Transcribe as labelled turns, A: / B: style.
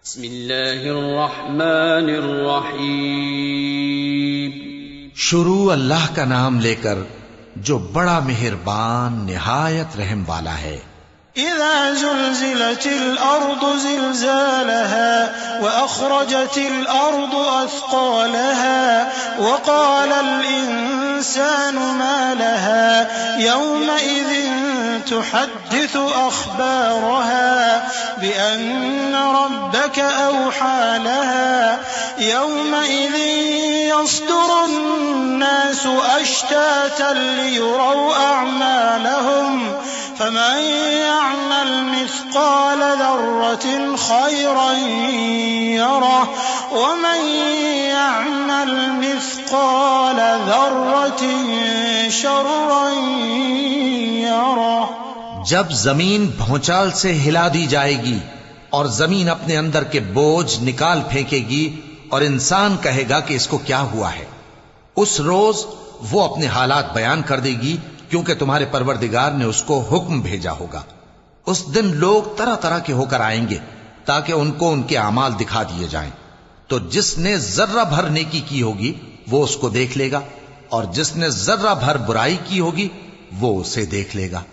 A: بسم اللہ الرحمن الرحیم.
B: شروع اللہ کا نام لے کر جو بڑا مہربان نہایت رحم والا ہے.
C: اذا زلزلت الارض زلزالها واخرجت الارض اثقالها وقال الانسان ما لها يومئذ تحدث اخبارها بان ربك اوحى لها يومئذ يصدر الناس اشتاتا ليروا اعمالهم فمن يعمل مثقال ذرة خيرا يره ومن يعمل مثقال ذرة شرا يره.
B: جب زمین بھونچال سے ہلا دی جائے گی اور زمین اپنے اندر کے بوجھ نکال پھینکے گی اور انسان کہے گا کہ اس کو کیا ہوا ہے، اس روز وہ اپنے حالات بیان کر دے گی کیونکہ تمہارے پروردگار نے اس کو حکم بھیجا ہوگا. اس دن لوگ طرح طرح کے ہو کر آئیں گے تاکہ ان کو ان کے اعمال دکھا دیے جائیں. تو جس نے ذرہ بھر نیکی کی ہوگی وہ اس کو دیکھ لے گا، اور جس نے ذرہ بھر برائی کی ہوگی وہ اسے دیکھ لے گا.